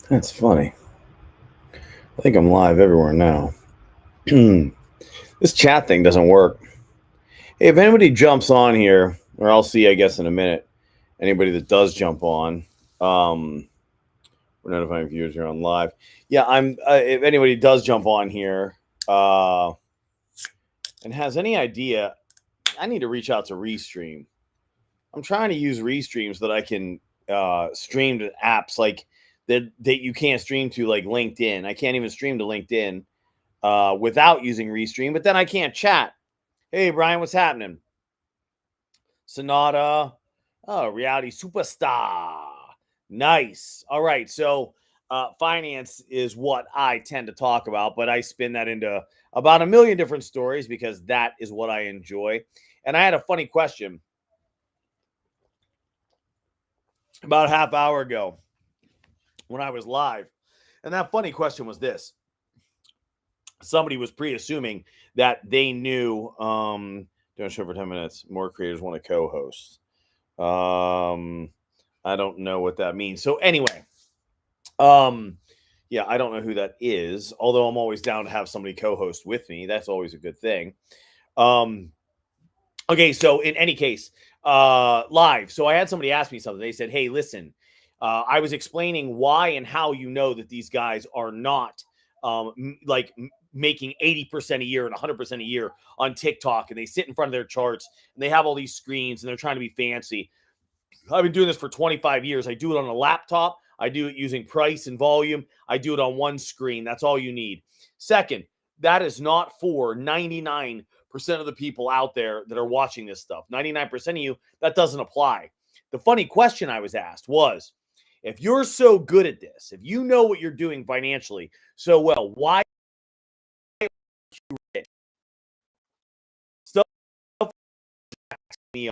That's funny. I think I'm live everywhere now. This chat thing doesn't work. Hey, if anybody jumps on here, or I'll see, I guess, in a minute, anybody that does jump on, um, we're notifying viewers here on live. Yeah, if anybody does jump on here uh, and has any idea, I need to reach out to Restream. I'm trying to use Restream so that I can stream to apps like that you can't stream to, like LinkedIn. I can't even stream to LinkedIn without using Restream, but then I can't chat. Hey, Brian, what's happening? Sonata, oh, reality superstar. Nice. All right. So, finance is what I tend to talk about, but I spin that into about a million different stories because that is what I enjoy. And I had a funny question about a half hour ago when I was live. And that funny question was this: somebody was pre-assuming that they knew don't show for 10 minutes, more creators want to co-host. I don't know what that means. So anyway, yeah, I don't know who that is, although I'm always down to have somebody co-host with me. That's always a good thing. um okay, so in any case, live, so I had somebody ask me something. They said, hey, listen, I was explaining why and how you know that these guys are not making 80% a year and 100% a year on TikTok, and they sit in front of their charts and they have all these screens and they're trying to be fancy. I've been doing this for 25 years. I do it on a laptop. I do it using price and volume. I do it on one screen. That's all you need. Second, that is not for 99% of the people out there that are watching this stuff. 99% of you, that doesn't apply. The funny question I was asked was, if you're so good at this, if you know what you're doing financially so well, why stuff me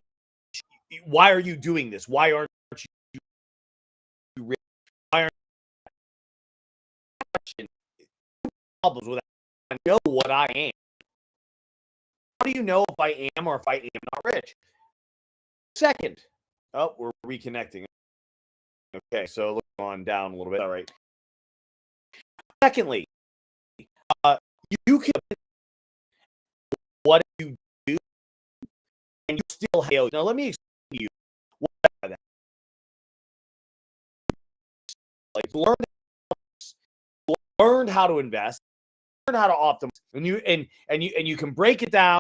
why are you doing this? Why aren't you rich? Why aren't you problems with that? I know what I am. How do you know if I am or if I am not rich? Second, oh, we're reconnecting. Okay, so look on down a little bit. All right. Secondly, uh, you can what you do, and you still hail. Now, let me explain to you what that. Like, learn how to invest, learn how to optimize, and you can break it down.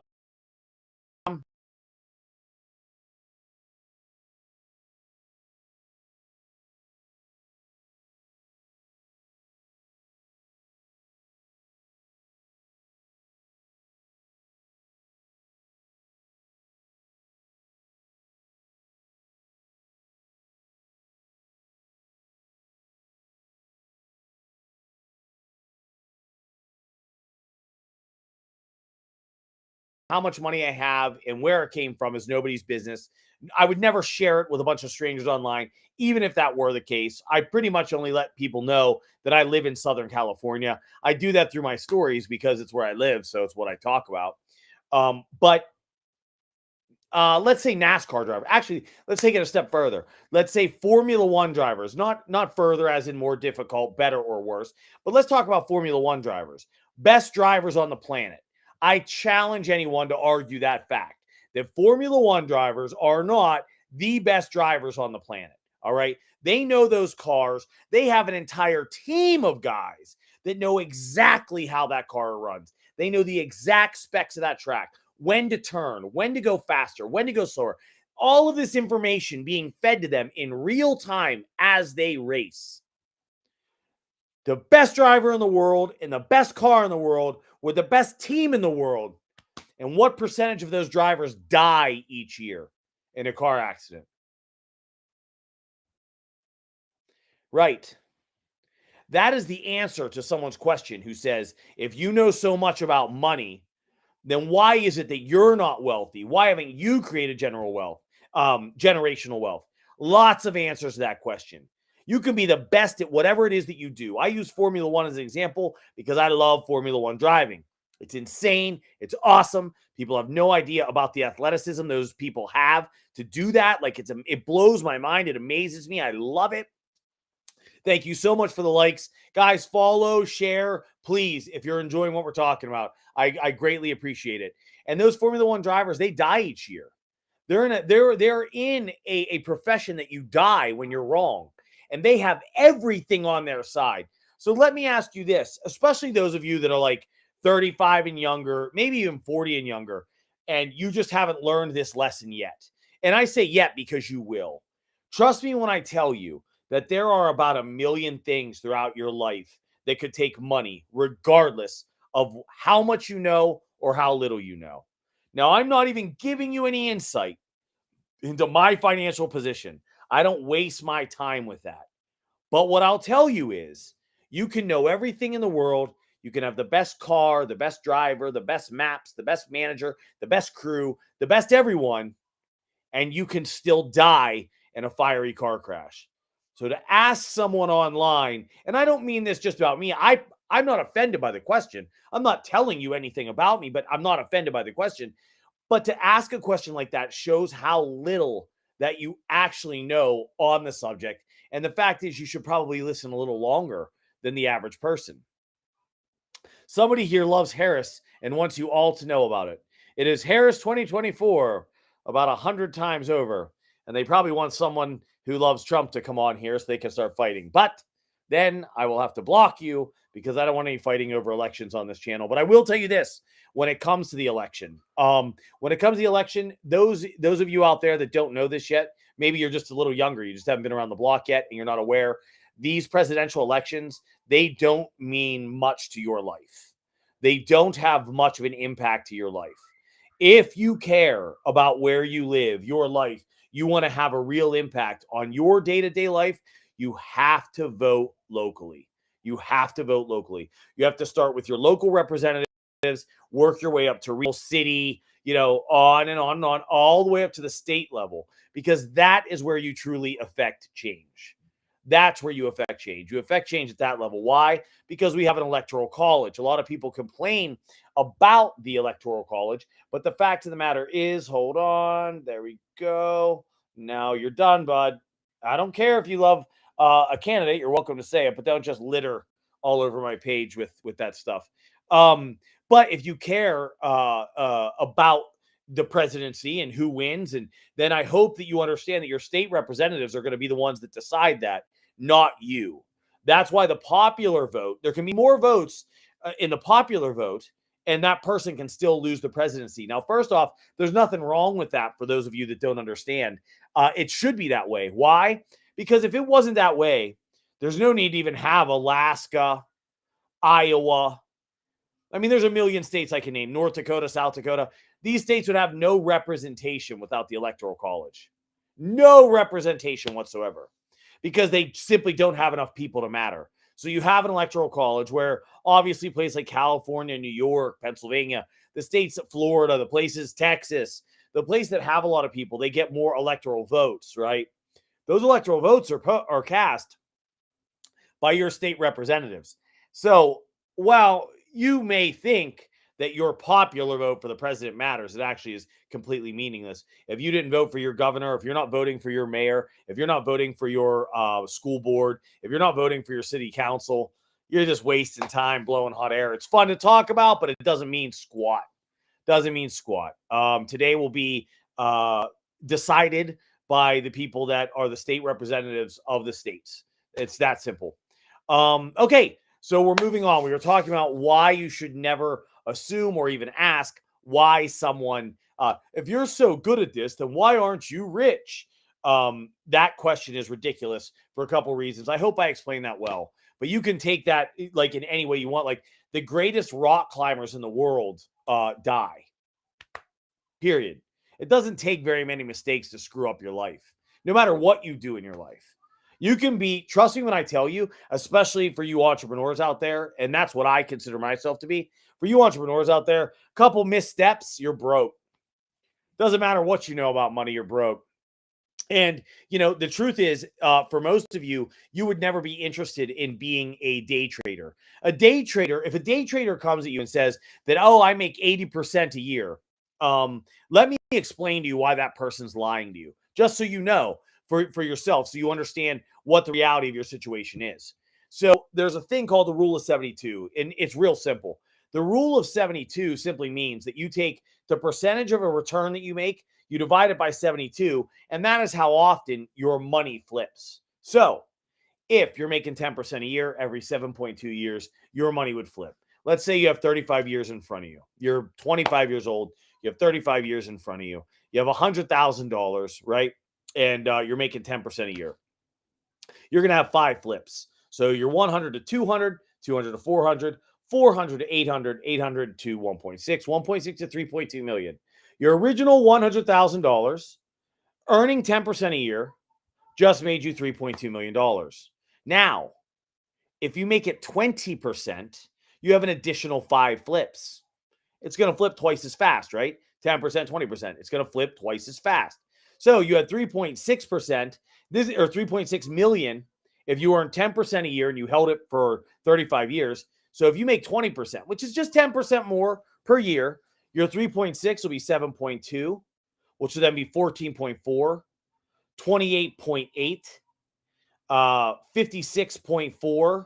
How much money I have and where it came from is nobody's business. I would never share it with a bunch of strangers online, even if that were the case. I pretty much only let people know that I live in Southern California. I do that through my stories because it's where I live, so it's what I talk about. But let's say NASCAR driver. Actually, let's take it a step further. Let's say Formula One drivers, not further as in more difficult, better, or worse. But let's talk about Formula One drivers, best drivers on the planet. I challenge anyone to argue that fact that Formula One drivers are not the best drivers on the planet. All right. They know those cars. They have an entire team of guys that know exactly how that car runs. They know the exact specs of that track, when to turn, when to go faster, when to go slower. All of this information being fed to them in real time as they race. The best driver in the world in the best car in the world with the best team in the world. And what percentage of those drivers die each year in a car accident? Right. That is the answer to someone's question who says, if you know so much about money, then why is it that you're not wealthy? Why haven't you created generational wealth? Lots of answers to that question. You can be the best at whatever it is that you do. I use Formula One as an example because I love Formula One driving. It's insane. It's awesome. People have no idea about the athleticism those people have to do that. Like it blows my mind. It amazes me. I love it. Thank you so much for the likes. Guys, follow, share, please, if you're enjoying what we're talking about. I greatly appreciate it. And those Formula One drivers, they die each year. They're in a profession that you die when you're wrong. And they have everything on their side. So let me ask you this, especially those of you that are like 35 and younger, maybe even 40 and younger, and you just haven't learned this lesson yet. And I say yet because you will. Trust me when I tell you that there are about a million things throughout your life that could take money, regardless of how much you know or how little you know. Now, I'm not even giving you any insight into my financial position. I don't waste my time with that. But what I'll tell you is you can know everything in the world. You can have the best car, the best driver, the best maps, the best manager, the best crew, the best everyone, and you can still die in a fiery car crash. So to ask someone online, and I don't mean this just about me, I'm not offended by the question. I'm not telling you anything about me, but I'm not offended by the question. But to ask a question like that shows how little that you actually know on the subject. And the fact is, you should probably listen a little longer than the average person. Somebody here loves Harris and wants you all to know about it. It is Harris 2024 about 100 times over. And they probably want someone who loves Trump to come on here so they can start fighting. But then I will have to block you because I don't want any fighting over elections on this channel. But I will tell you this, when it comes to the election, those of you out there that don't know this yet, maybe you're just a little younger, you just haven't been around the block yet and you're not aware. These presidential elections, they don't mean much to your life. They don't have much of an impact to your life. If you care about where you live, your life, you want to have a real impact on your day-to-day life, you have to vote locally. You have to vote locally. You have to start with your local representatives, work your way up to real city, on and on and on, all the way up to the state level, because that is where you truly affect change. That's where you affect change. You affect change at that level. Why? Because we have an electoral college. A lot of people complain about the electoral college, but the fact of the matter is, hold on, there we go. Now you're done, bud. I don't care if you love a candidate. You're welcome to say it, but don't just litter all over my page with that stuff. But if you care about the presidency and who wins, and then I hope that you understand that your state representatives are going to be the ones that decide that, not you. That's why the popular vote, there can be more votes in the popular vote, and that person can still lose the presidency. Now, first off, there's nothing wrong with that for those of you that don't understand. It should be that way. Why? Because if it wasn't that way, there's no need to even have Alaska, Iowa. I mean, there's a million states I can name, North Dakota, South Dakota. These states would have no representation without the Electoral College. No representation whatsoever, because they simply don't have enough people to matter. So you have an Electoral College where obviously places like California, New York, Pennsylvania, the states of Florida, the places, Texas, the places that have a lot of people, they get more electoral votes, right? Those electoral votes are cast by your state representatives. So while you may think that your popular vote for the president matters, it actually is completely meaningless. If you didn't vote for your governor, if you're not voting for your mayor, if you're not voting for your school board, if you're not voting for your city council, you're just wasting time blowing hot air. It's fun to talk about, but it doesn't mean squat. Doesn't mean squat. Today will be decided by the people that are the state representatives of the states. It's that simple. Okay, so we're moving on. We were talking about why you should never assume or even ask why someone, if you're so good at this, then why aren't you rich? That question is ridiculous for a couple reasons. I hope I explained that well, but you can take that like in any way you want. Like the greatest rock climbers in the world die. Period. It doesn't take very many mistakes to screw up your life, no matter what you do in your life. You can be, trust me when I tell you, especially for you entrepreneurs out there, and that's what I consider myself to be. For you entrepreneurs out there, a couple missteps, you're broke. Doesn't matter what you know about money, you're broke. And, the truth is, for most of you, you would never be interested in being a day trader. A day trader, if a day trader comes at you and says that, oh, I make 80% a year, let me explain to you why that person's lying to you, just so you know. for yourself so you understand what the reality of your situation is. So there's a thing called the rule of 72, and it's real simple. The rule of 72 simply means that you take the percentage of a return that you make, you divide it by 72, and that is how often your money flips. So if you're making 10% a year, every 7.2 years, your money would flip. Let's say you have 35 years in front of you. You're 25 years old. You have 35 years in front of you. You have $100,000, right? And you're making 10% a year. You're going to have 5 flips. So you're 100 to 200, 200 to 400, 400 to 800, 800 to 1.6, 1.6 to 3.2 million. Your original $100,000 earning 10% a year just made you $3.2 million. Now, if you make it 20%, you have an additional 5 flips. It's going to flip twice as fast, right? 10%, 20%. It's going to flip twice as fast. So you had 3.6%, this or 3.6 million if you earn 10% a year and you held it for 35 years. So if you make 20%, which is just 10% more per year, your 3.6 will be 7.2, which will then be 14.4, 28.8, 56.4,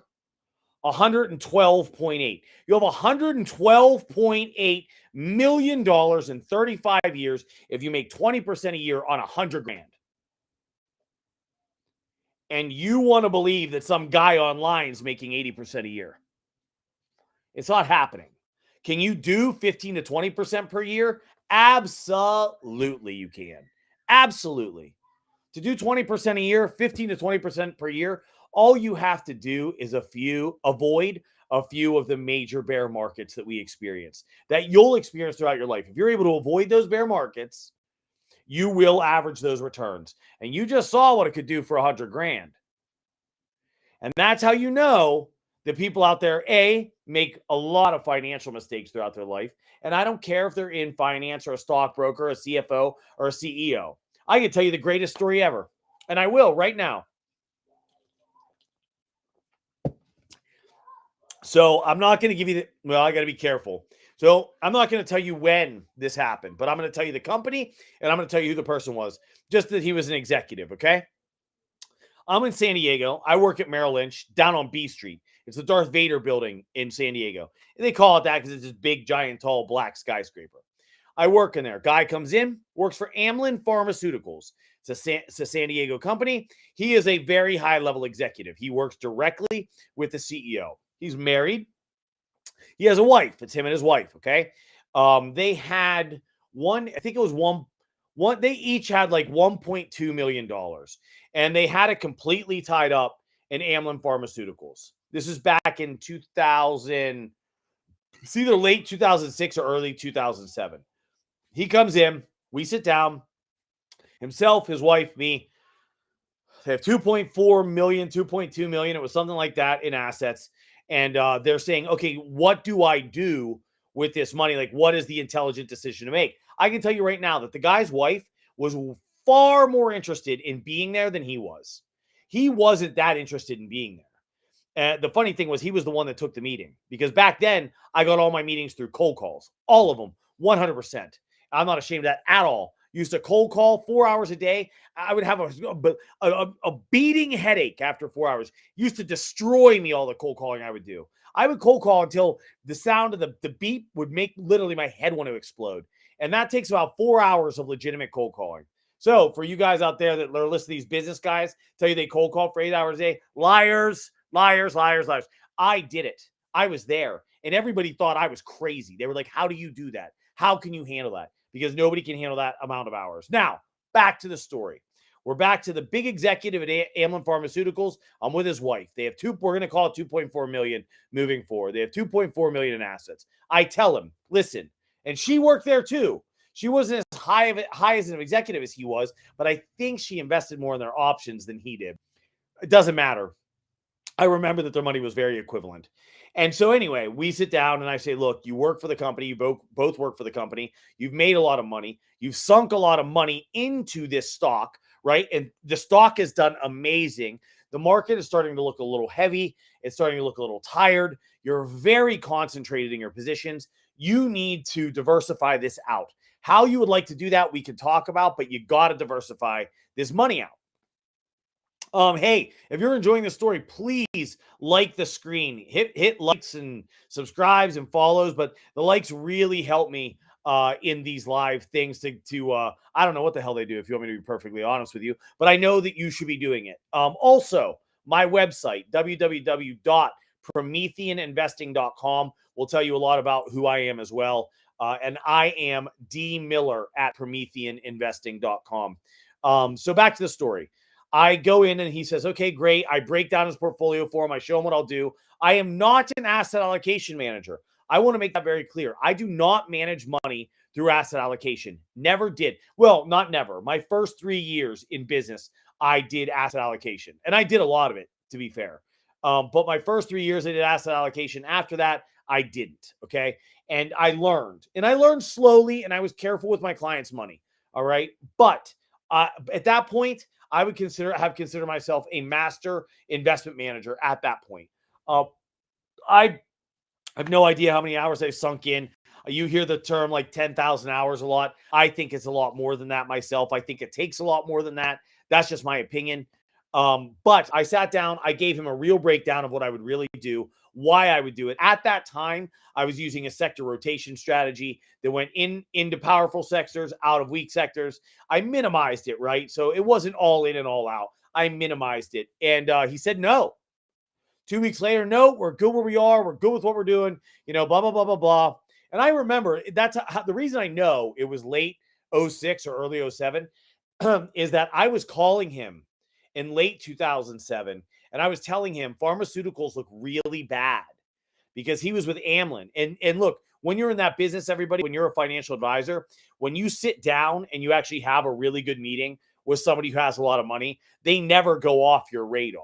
112.8. You have $112.8 million in 35 years if you make 20% a year on $100,000. And you want to believe that some guy online is making 80% a year. It's not happening. Can you do 15 to 20% per year? Absolutely, you can. Absolutely. To do 20% a year, 15 to 20% per year, all you have to do is avoid a few of the major bear markets that we experience, that you'll experience throughout your life. If you're able to avoid those bear markets, you will average those returns. And you just saw what it could do for $100,000. And that's how you know that people out there, A, make a lot of financial mistakes throughout their life. And I don't care if they're in finance or a stockbroker, a CFO, or a CEO. I can tell you the greatest story ever. And I will right now. So I'm not going to give you I got to be careful. So I'm not going to tell you when this happened, but I'm going to tell you the company and I'm going to tell you who the person was, just that he was an executive, okay? I'm in San Diego. I work at Merrill Lynch down on B Street. It's the Darth Vader building in San Diego. And they call it that because it's this big, giant, tall, black skyscraper. I work in there. Guy comes in, works for Amylin Pharmaceuticals. It's a San Diego company. He is a very high-level executive. He works directly with the CEO. He's married. He has a wife. It's him and his wife, okay? They had I think it was they each had like $1.2 million. And they had it completely tied up in Amylin Pharmaceuticals. This is back in 2000. It's either late 2006 or early 2007. He comes in. We sit down. Himself, his wife, me. They have 2.4 million, 2.2 million. It was something like that in assets. And they're saying, okay, what do I do with this money? Like, what is the intelligent decision to make? I can tell you right now that the guy's wife was far more interested in being there than he was. He wasn't that interested in being there. The funny thing was he was the one that took the meeting because back then I got all my meetings through cold calls, all of them, 100%. I'm not ashamed of that at all. Used to cold call 4 hours a day. I would have a beating headache after 4 hours. Used to destroy me, all the cold calling I would do. I would cold call until the sound of the beep would make literally my head want to explode. And that takes about 4 hours of legitimate cold calling. So for you guys out there that are listening to these business guys tell you they cold call for 8 hours a day, liars, liars, liars, liars. I did it. I was there. And everybody thought I was crazy. They were like, how do you do that? How can you handle that? Because nobody can handle that amount of hours. Now, back to the story. We're back to the big executive at Amylin Pharmaceuticals. I'm with his wife. They have we're going to call it 2.4 million moving forward. They have 2.4 million in assets. I tell him, listen, and she worked there too. She wasn't as high as an executive as he was, but I think she invested more in their options than he did. It doesn't matter. I remember that their money was very equivalent. And so anyway, we sit down and I say, look, you work for the company. You both work for the company. You've made a lot of money. You've sunk a lot of money into this stock, right? And the stock has done amazing. The market is starting to look a little heavy. It's starting to look a little tired. You're very concentrated in your positions. You need to diversify this out. How you would like to do that, we can talk about, but you got to diversify this money out. Hey, if you're enjoying the story, please like the screen. Hit likes and subscribes and follows, but the likes really help me in these live things to I don't know what the hell they do if you want me to be perfectly honest with you, but I know that you should be doing it. Also, my website www.prometheaninvesting.com will tell you a lot about who I am as well. And I am D Miller at prometheaninvesting.com. So back to the story. I go in and he says, okay, great. I break down his portfolio for him. I show him what I'll do. I am not an asset allocation manager. I want to make that very clear. I do not manage money through asset allocation. Never did. Well, not never. My first 3 years in business, I did asset allocation, and I did a lot of it, to be fair. But my first 3 years, I did asset allocation. After that, I didn't. Okay. And I learned slowly, and I was careful with my clients' money. All right. But at that point, I would consider myself a master investment manager at that point. I have no idea how many hours I've sunk in. You hear the term like 10,000 hours a lot. I think it's a lot more than that myself. I think it takes a lot more than that. That's just my opinion. But I sat down, I gave him a real breakdown of what I would really do, why I would do it. At that time, I was using a sector rotation strategy that went into powerful sectors, out of weak sectors. I minimized it, right? So it wasn't all in and all out. I minimized it. And he said, no. 2 weeks later, no, we're good where we are. We're good with what we're doing, blah, blah, blah, blah, blah. And I remember that's the reason I know it was late 06 or early 07 is that I was calling him in late 2007 and I was telling him pharmaceuticals look really bad because he was with Amlin. And look, when you're in that business, everybody, when you're a financial advisor, when you sit down and you actually have a really good meeting with somebody who has a lot of money, they never go off your radar.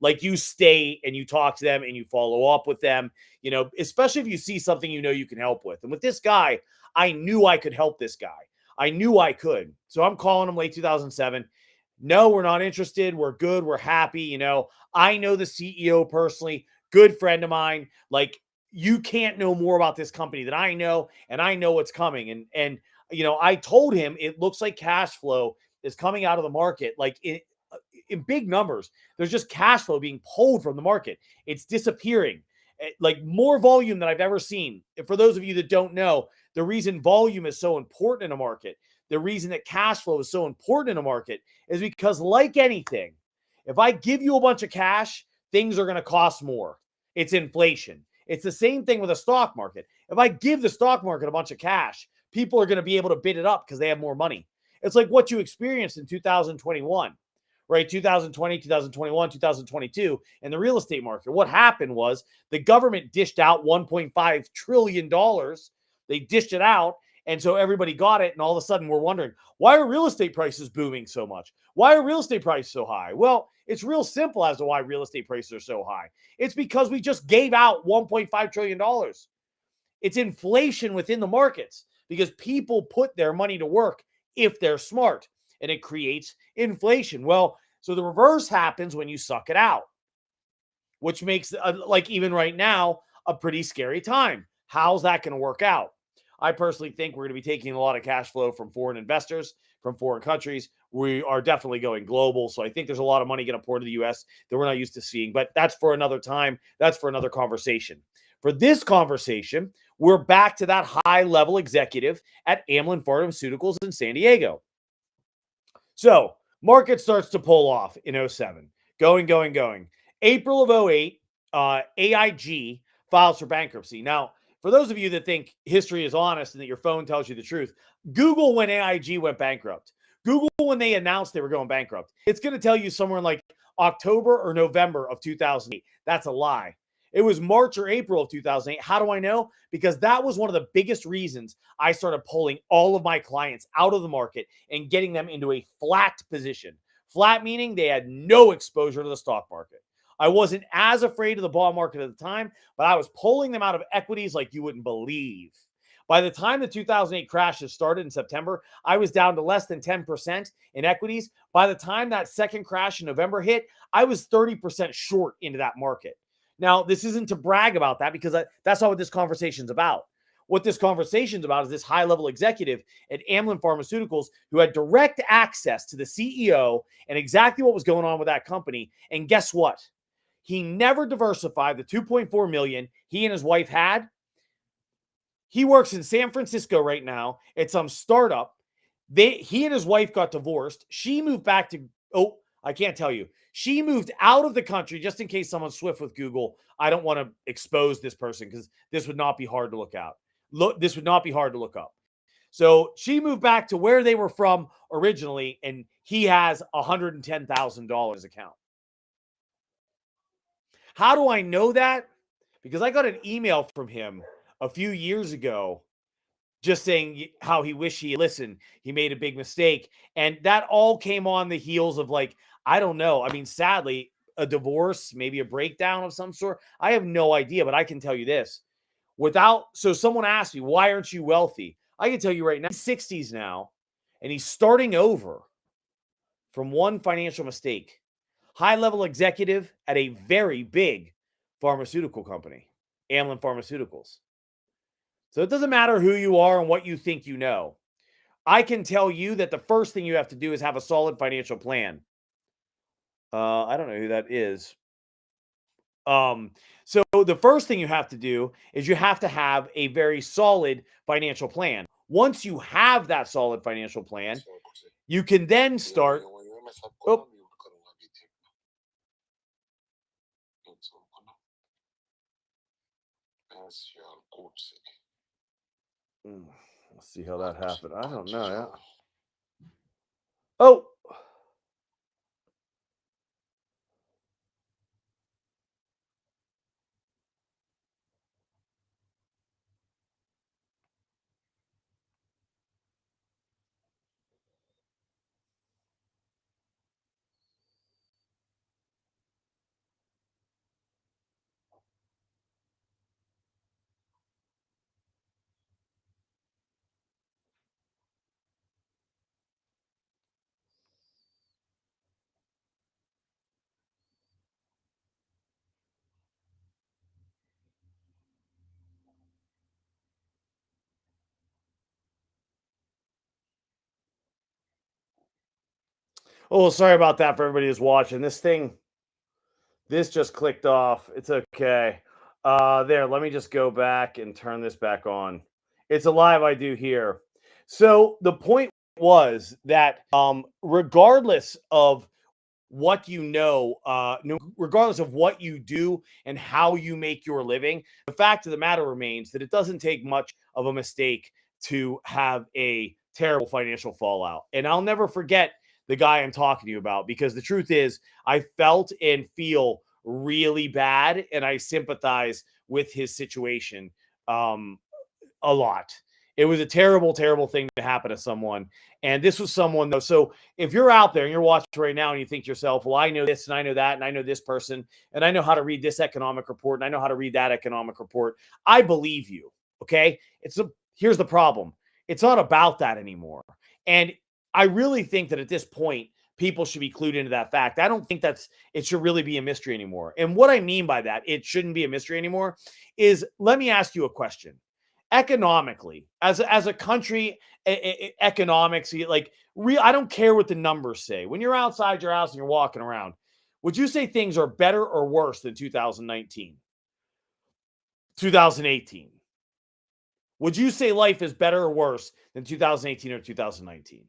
Like you stay and you talk to them and you follow up with them, especially if you see something you can help with. And with this guy, I knew I could help this guy. I knew I could. So I'm calling him late 2007. No, we're not interested. We're good. We're happy. I know the CEO personally, good friend of mine. Like you can't know more about this company than I know, and I know what's coming. And I told him it looks like cash flow is coming out of the market, like in big numbers. There's just cash flow being pulled from the market. It's disappearing, like more volume than I've ever seen. And for those of you that don't know, the reason volume is so important in a market, the reason that cash flow is so important in a market is because, like anything, if I give you a bunch of cash, things are going to cost more. It's inflation. It's the same thing with a stock market. If I give the stock market a bunch of cash, people are going to be able to bid it up because they have more money. It's like what you experienced in 2021, right? 2020, 2021, 2022 in the real estate market. What happened was the government dished out $1.5 trillion. They dished it out. And so everybody got it. And all of a sudden we're wondering, why are real estate prices booming so much? Why are real estate prices so high? Well, it's real simple as to why real estate prices are so high. It's because we just gave out $1.5 trillion. It's inflation within the markets because people put their money to work if they're smart, and it creates inflation. Well, so the reverse happens when you suck it out, which makes like even right now a pretty scary time. How's that going to work out? I personally think we're going to be taking a lot of cash flow from foreign investors, from foreign countries. We are definitely going global. So I think there's a lot of money going to pour to the US that we're not used to seeing, but that's for another time. That's for another conversation. For this conversation, we're back to that high level executive at Amlin Pharmaceuticals in San Diego. So market starts to pull off in 07, going. April of 08, AIG files for bankruptcy. Now, for those of you that think history is honest and that your phone tells you the truth, Google when AIG went bankrupt. Google when they announced they were going bankrupt. It's going to tell you somewhere in like October or November of 2008. That's a lie. It was March or April of 2008. How do I know? Because that was one of the biggest reasons I started pulling all of my clients out of the market and getting them into a flat position. Flat meaning they had no exposure to the stock market. I wasn't as afraid of the bond market at the time, but I was pulling them out of equities like you wouldn't believe. By the time the 2008 crashes started in September, I was down to less than 10% in equities. By the time that second crash in November hit, I was 30% short into that market. Now, this isn't to brag about that because that's not what this conversation is about. what this conversation is about is this high-level executive at Amylin Pharmaceuticals who had direct access to the CEO and exactly what was going on with that company. And guess what? He never diversified the 2.4 million he and his wife had. He works in San Francisco right now at some startup. He and his wife got divorced. She moved back to, I can't tell you. She moved out of the country, just in case someone's swift with Google. I don't want to expose this person because this would not be hard to look out. This would not be hard to look up. So she moved back to where they were from originally, and he has $110,000 account. How do I know that? Because I got an email from him a few years ago just saying how he wished he had listened. He made a big mistake. And that all came on the heels of, like, I don't know. I mean, sadly, a divorce, maybe a breakdown of some sort. I have no idea, but I can tell you this. So someone asked me, why aren't you wealthy? I can tell you right now, he's 60s now, and he's starting over from one financial mistake. High-level executive at a very big pharmaceutical company, Amylin Pharmaceuticals. So it doesn't matter who you are and what you think you know. I can tell you that the first thing you have to do is have a solid financial plan. I don't know who that is. So the first thing you have to do is you have to have a very solid financial plan. Once you have that solid financial plan, you can then start. Oh, let's see how that happened. I don't know. Yeah. Oh. Oh, sorry about that for everybody who's watching. This just clicked off. It's okay. There, let me just go back and turn this back on. It's a live I do here. So the point was that regardless of what you know, regardless of what you do and how you make your living, the fact of the matter remains that it doesn't take much of a mistake to have a terrible financial fallout. And I'll never forget the guy I'm talking to you about, because the truth is, I felt and feel really bad, and I sympathize with his situation a lot. It was a terrible, terrible thing to happen to someone. And this was someone, though. So if you're out there and you're watching right now and you think to yourself, well, I know this and I know that and I know this person and I know how to read this economic report and I know how to read that economic report, I believe you. Okay. Here's the problem. It's not about that anymore. And I really think that at this point, people should be clued into that fact. I don't think it should really be a mystery anymore. And what I mean by that, it shouldn't be a mystery anymore, is let me ask you a question. Economically, as a country, economics, I don't care what the numbers say. When you're outside your house and you're walking around, would you say things are better or worse than 2019, 2018? Would you say life is better or worse than 2018 or 2019?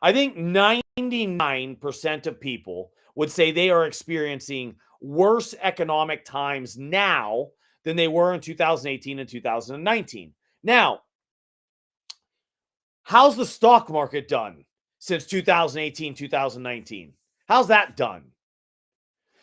I think 99% of people would say they are experiencing worse economic times now than they were in 2018 and 2019. Now, how's the stock market done since 2018, 2019? How's that done?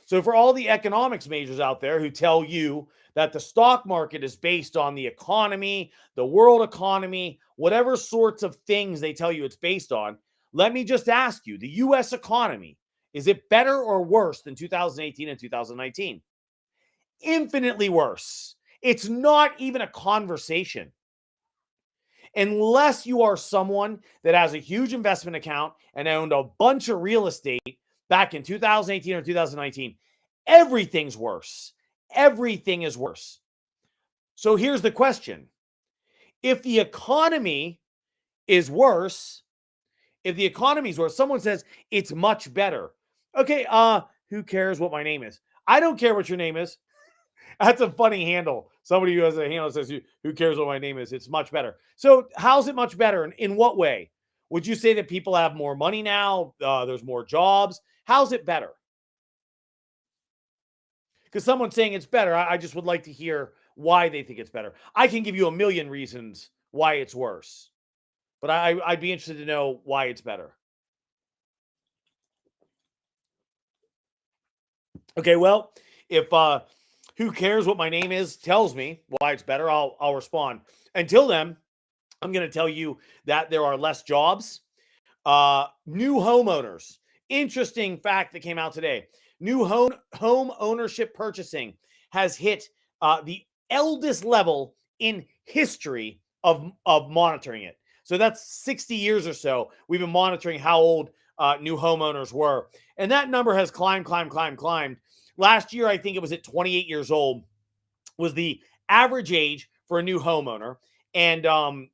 So for all the economics majors out there who tell you that the stock market is based on the economy, the world economy, whatever sorts of things they tell you it's based on, let me just ask you, the U.S. economy, is it better or worse than 2018 and 2019? Infinitely worse. It's not even a conversation. Unless you are someone that has a huge investment account and owned a bunch of real estate back in 2018 or 2019, everything's worse. Everything is worse. So here's the question. If the economy is worse, someone says it's much better. Okay, who cares what my name is? I don't care what your name is. That's a funny handle. Somebody who has a handle says, who cares what my name is? It's much better. So, how's it much better? And in what way? Would you say that people have more money now? There's more jobs. How's it better? Because someone's saying it's better. I just would like to hear why they think it's better. I can give you a million reasons why it's worse, but I'd be interested to know why it's better. Okay, well, if who cares what my name is tells me why it's better, I'll respond. Until then, I'm going to tell you that there are less jobs. New homeowners. Interesting fact that came out today. New home ownership purchasing has hit the eldest level in history of monitoring it. So that's 60 years or so. We've been monitoring how old new homeowners were. And that number has climbed. Last year, I think it was at 28 years old, was the average age for a new homeowner. And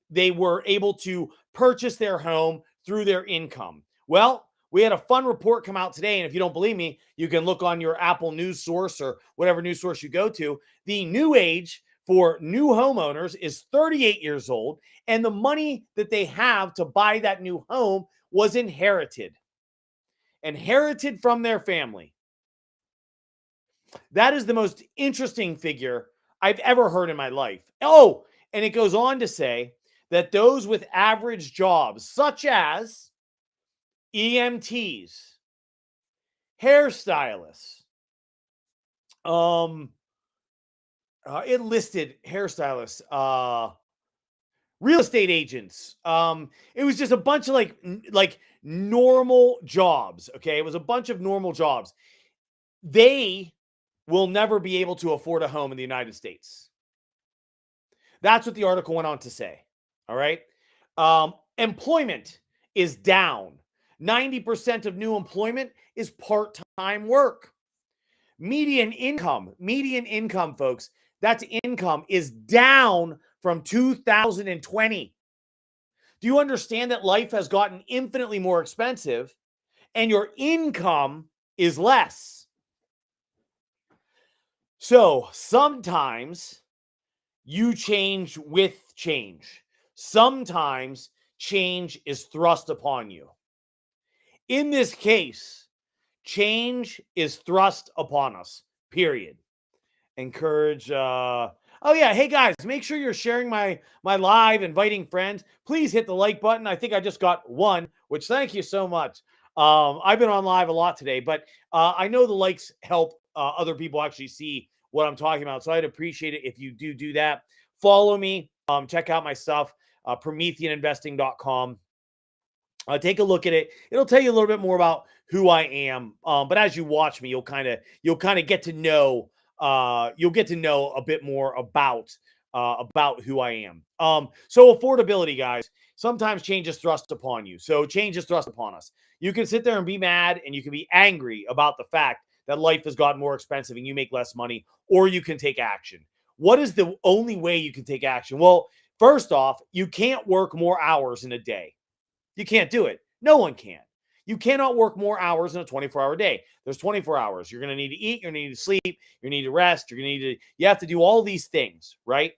they were able to purchase their home through their income. Well, we had a fun report come out today. And if you don't believe me, you can look on your Apple News source or whatever news source you go to. The new age for new homeowners is 38 years old. And the money that they have to buy that new home was inherited from their family. That is the most interesting figure I've ever heard in my life. Oh, and it goes on to say that those with average jobs, such as EMTs, hairstylists, it listed hairstylists, real estate agents. It was just a bunch of like normal jobs. Okay, it was a bunch of normal jobs. They will never be able to afford a home in the United States. That's what the article went on to say. All right. Employment is down. 90% of new employment is part-time work. Median income, folks, that's income, is down from 2020. Do you understand that life has gotten infinitely more expensive and your income is less? So sometimes you change with change. Sometimes change is thrust upon you. In this case, change is thrust upon us, period. Encourage, oh yeah, hey guys, make sure you're sharing my live, inviting friends. Please hit the like button. I think I just got one, which thank you so much. I've been on live a lot today, but I know the likes help other people actually see what I'm talking about. So I'd appreciate it if you do that. Follow me, check out my stuff, prometheaninvesting.com. Take a look at it. It'll tell you a little bit more about who I am. But as you watch me, you'll kind of get to know. You'll get to know a bit more about who I am. So affordability, guys. Sometimes change is thrust upon you. So change is thrust upon us. You can sit there and be mad, and you can be angry about the fact that life has gotten more expensive and you make less money, or you can take action. What is the only way you can take action? Well, first off, you can't work more hours in a day. You can't do it. No one can. You cannot work more hours in a 24-hour day. There's 24 hours. You're going to need to eat. You're going to need to sleep. You're going to need to rest. You have to do all these things, right?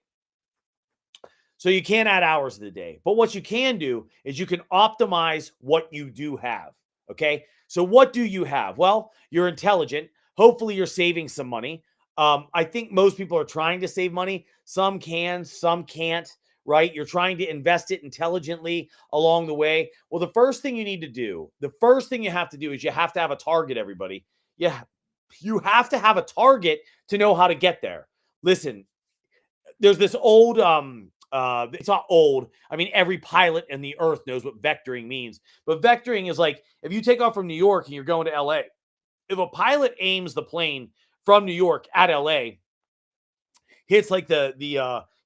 So you can't add hours to the day. But what you can do is you can optimize what you do have, okay? So what do you have? Well, you're intelligent. Hopefully you're saving some money. I think most people are trying to save money. Some can, some can't. Right? You're trying to invest it intelligently along the way. Well, the first thing you have to do is you have to have a target, everybody. Yeah, you have to have a target to know how to get there. Listen, there's this old, it's not old. I mean, every pilot in the earth knows what vectoring means. But vectoring is like, if you take off from New York and you're going to LA, if a pilot aims the plane from New York at LA, hits like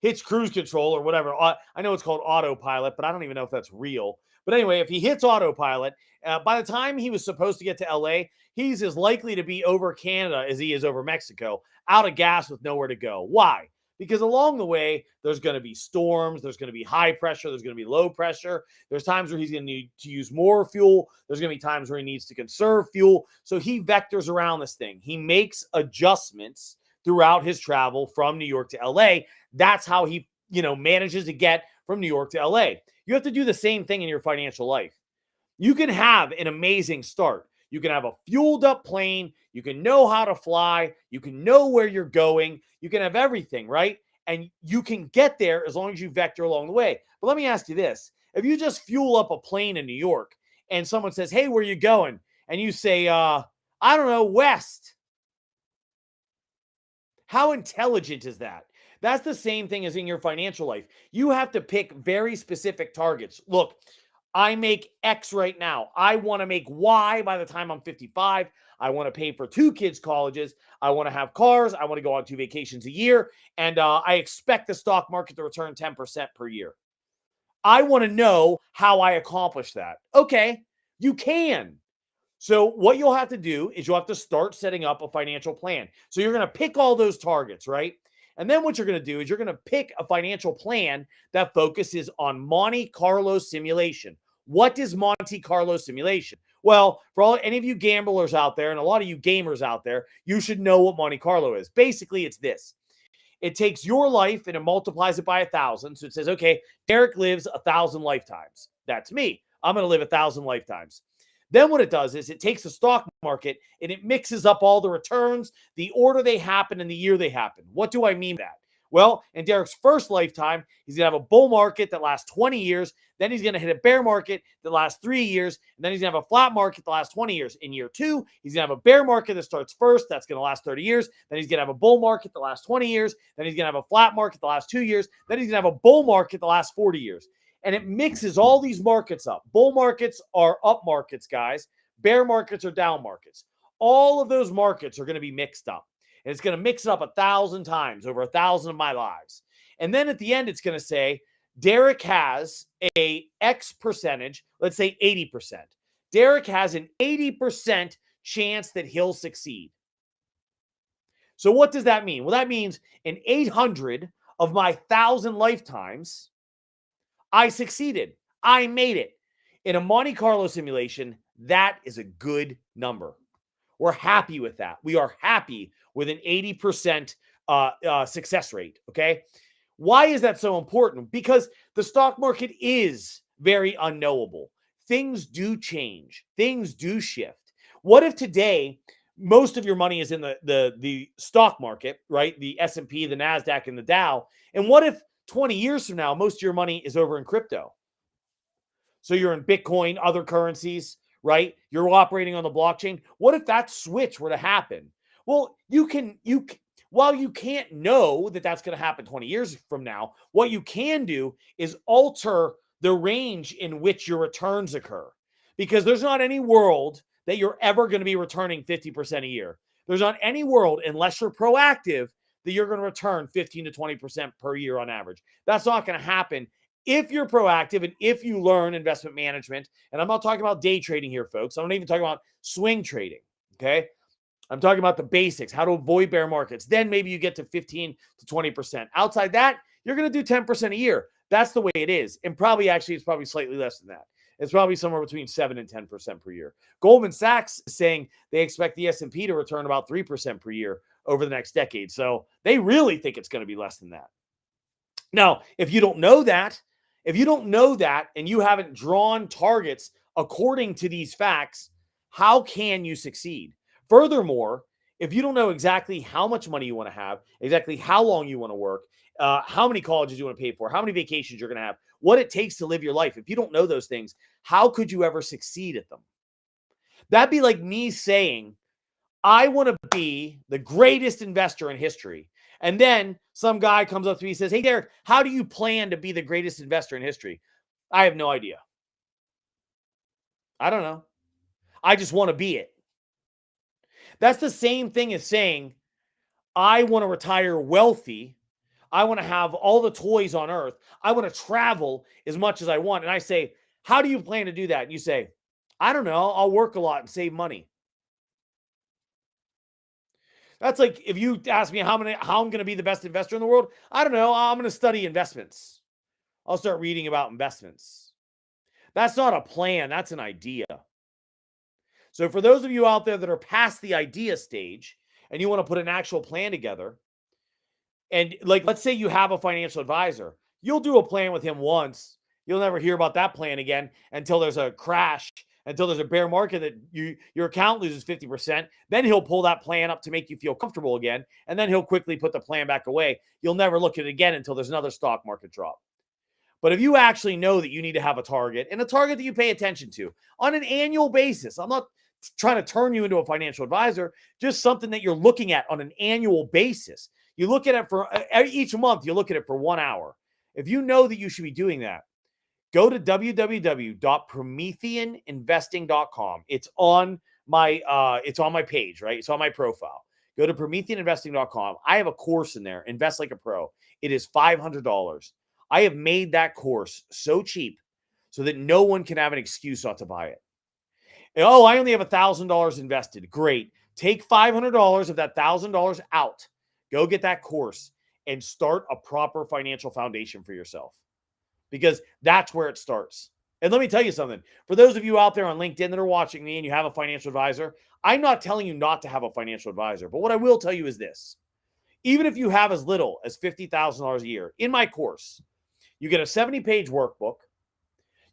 hits cruise control or whatever. I know it's called autopilot, but I don't even know if that's real. But anyway, if he hits autopilot, by the time he was supposed to get to LA, he's as likely to be over Canada as he is over Mexico, out of gas with nowhere to go. Why? because along the way, there's going to be storms, there's going to be high pressure, there's going to be low pressure. There's times where he's going to need to use more fuel. There's going to be times where he needs to conserve fuel. So he vectors around this thing. He makes adjustments throughout his travel from New York to LA. That's how he, manages to get from New York to LA. You have to do the same thing in your financial life. You can have an amazing start. You can have a fueled up plane. You can know how to fly. You can know where you're going. You can have everything, right? And you can get there as long as you vector along the way. But let me ask you this. If you just fuel up a plane in New York and someone says, hey, where are you going? And you say, I don't know, west. How intelligent is that? That's the same thing as in your financial life. You have to pick very specific targets. Look, I make X right now. I want to make Y by the time I'm 55. I want to pay for 2 kids' colleges. I want to have cars. I want to go on 2 vacations a year. And I expect the stock market to return 10% per year. I want to know how I accomplish that. Okay, you can. So what you'll have to do is you'll have to start setting up a financial plan. So you're going to pick all those targets, right? And then what you're going to do is you're going to pick a financial plan that focuses on Monte Carlo simulation. What is Monte Carlo simulation? Well, for any of you gamblers out there and a lot of you gamers out there, you should know what Monte Carlo is. Basically, it's this. It takes your life and it multiplies it by 1,000. So it says, okay, Derek lives 1,000 lifetimes. That's me. I'm going to live 1,000 lifetimes. Then what it does is it takes the stock market and it mixes up all the returns, the order they happen, and the year they happen. What do I mean by that? Well, in Derek's first lifetime, he's going to have a bull market that lasts 20 years. Then he's going to hit a bear market that lasts 3 years. And then he's going to have a flat market that lasts 20 years. In year 2, he's going to have a bear market that starts first. That's going to last 30 years. Then he's going to have a bull market that lasts 20 years. Then he's going to have a flat market that lasts 2 years. Then he's going to have a bull market that lasts 40 years. And it mixes all these markets up. Bull markets are up markets, guys. Bear markets are down markets. All of those markets are going to be mixed up. And it's going to mix it up 1,000 times over 1,000 of my lives. And then at the end, it's going to say, Derek has a X percentage, let's say 80%. Derek has an 80% chance that he'll succeed. So what does that mean? Well, that means in 800 of my 1,000 lifetimes, I succeeded. I made it. In a Monte Carlo simulation, that is a good number. We're happy with that. We are happy with an 80% success rate, okay? Why is that so important? Because the stock market is very unknowable. Things do change. Things do shift. What if today most of your money is in the stock market, right? The S&P, the NASDAQ, and the Dow. And what if 20 years from now, most of your money is over in crypto? So you're in Bitcoin, other currencies, right? You're operating on the blockchain. What if that switch were to happen? Well, while you can't know that that's going to happen 20 years from now, what you can do is alter the range in which your returns occur. Because there's not any world that you're ever going to be returning 50% a year. There's not any world, unless you're proactive, that you're going to return 15 to 20% per year on average. That's not going to happen if you're proactive and if you learn investment management. And I'm not talking about day trading here, folks. I'm not even talking about swing trading, okay? I'm talking about the basics, how to avoid bear markets. Then maybe you get to 15 to 20%. Outside that, you're going to do 10% a year. That's the way it is. And it's probably slightly less than that. It's probably somewhere between 7 and 10% per year. Goldman Sachs is saying they expect the S&P to return about 3% per year over the next decade. So they really think it's going to be less than that. Now, if you don't know that and you haven't drawn targets according to these facts, how can you succeed? Furthermore, if you don't know exactly how much money you want to have, exactly how long you want to work, how many colleges you want to pay for, how many vacations you're going to have, what it takes to live your life, if you don't know those things, how could you ever succeed at them? That'd be like me saying, I want to be the greatest investor in history. And then some guy comes up to me and says, hey, Derek, how do you plan to be the greatest investor in history? I have no idea. I don't know. I just want to be it. That's the same thing as saying, I want to retire wealthy. I want to have all the toys on earth. I want to travel as much as I want. And I say, how do you plan to do that? And you say, I don't know. I'll work a lot and save money. That's like if you ask me how I'm going to be the best investor in the world, I don't know. I'm going to study investments. I'll start reading about investments. That's not a plan, that's an idea. So for those of you out there that are past the idea stage and you want to put an actual plan together, and like let's say you have a financial advisor, you'll do a plan with him once. You'll never hear about that plan again until there's a crash, until there's a bear market that your account loses 50%. Then he'll pull that plan up to make you feel comfortable again, and then he'll quickly put the plan back away. You'll never look at it again until there's another stock market drop. But if you actually know that you need to have a target, and a target that you pay attention to on an annual basis, I'm not trying to turn you into a financial advisor, just something that you're looking at on an annual basis. You look at it for each month, you look at it for 1 hour. If you know that you should be doing that, go to www.prometheaninvesting.com. It's on my page, right? It's on my profile. Go to prometheaninvesting.com. I have a course in there, Invest Like a Pro. It is $500. I have made that course so cheap so that no one can have an excuse not to buy it. Oh, I only have $1,000 invested. Great. Take $500 of that $1,000 out. Go get that course and start a proper financial foundation for yourself, because that's where it starts. And let me tell you something. For those of you out there on LinkedIn that are watching me and you have a financial advisor, I'm not telling you not to have a financial advisor. But what I will tell you is this. Even if you have as little as $50,000 a year, in my course, you get a 70-page workbook.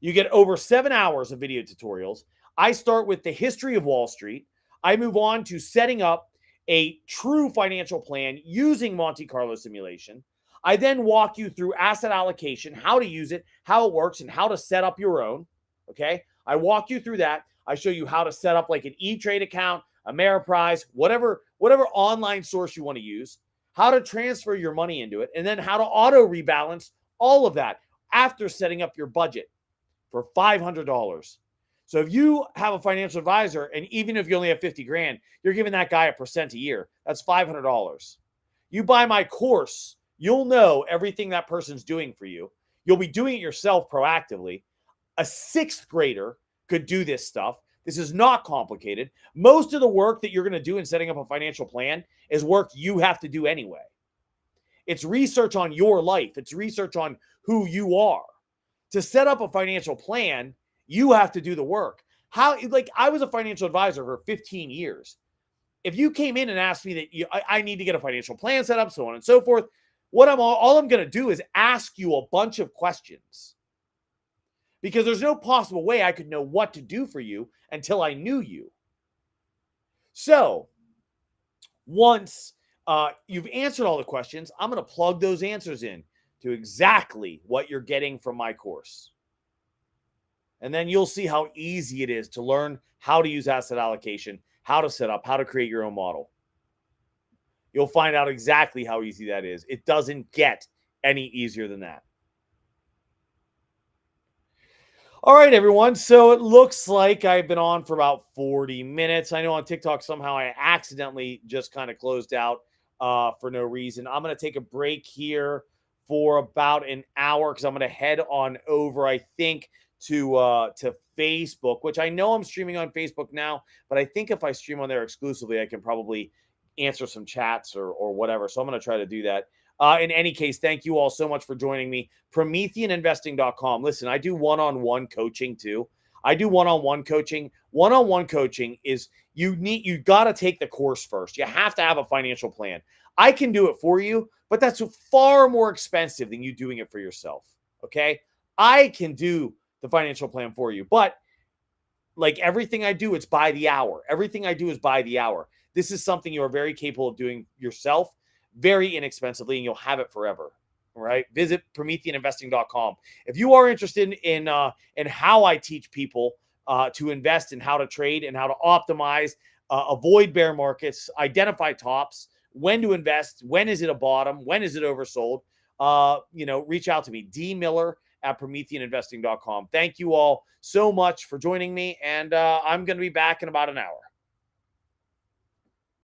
You get over 7 hours of video tutorials. I start with the history of Wall Street. I move on to setting up a true financial plan using Monte Carlo simulation. I then walk you through asset allocation, how to use it, how it works, and how to set up your own. Okay. I walk you through that. I show you how to set up like an E-Trade account, Ameriprise, whatever online source you want to use, how to transfer your money into it, and then how to auto rebalance all of that after setting up your budget for $500. So if you have a financial advisor, and even if you only have 50 grand, you're giving that guy 1% a year. That's $500. You buy my course, you'll know everything that person's doing for you. You'll be doing it yourself proactively. A 6th grader could do this stuff. This is not complicated. Most of the work that you're going to do in setting up a financial plan is work you have to do anyway. It's research on your life. It's research on who you are. To set up a financial plan, you have to do the work. Like I was a financial advisor for 15 years. If you came in and asked me that I need to get a financial plan set up, so on and so forth, all I'm going to do is ask you a bunch of questions, because there's no possible way I could know what to do for you until I knew you. So once you've answered all the questions, I'm going to plug those answers in to exactly what you're getting from my course. And then you'll see how easy it is to learn how to use asset allocation, how to set up, how to create your own model. You'll find out exactly how easy that is. It doesn't get any easier than that. All right, everyone. So it looks like I've been on for about 40 minutes. I know on TikTok somehow I accidentally just kind of closed out for no reason. I'm going to take a break here for about an hour because I'm going to head on over, I think, to Facebook, which I know I'm streaming on Facebook now, but I think if I stream on there exclusively, I can probably answer some chats or whatever. So I'm going to try to do that. In any case, thank you all so much for joining me. PrometheanInvesting.com. Listen, I do one-on-one coaching too. I do one-on-one coaching. One-on-one coaching is you got to take the course first. You have to have a financial plan. I can do it for you, but that's far more expensive than you doing it for yourself. Okay? I can do the financial plan for you, but like everything I do, it's by the hour. Everything I do is by the hour. This is something you are very capable of doing yourself, very inexpensively, and you'll have it forever. All right. Visit PrometheanInvesting.com. If you are interested in how I teach people to invest and how to trade and how to optimize, avoid bear markets, identify tops, when to invest, when is it a bottom, when is it oversold, reach out to me, dmiller@PrometheanInvesting.com. Thank you all so much for joining me, and I'm going to be back in about an hour.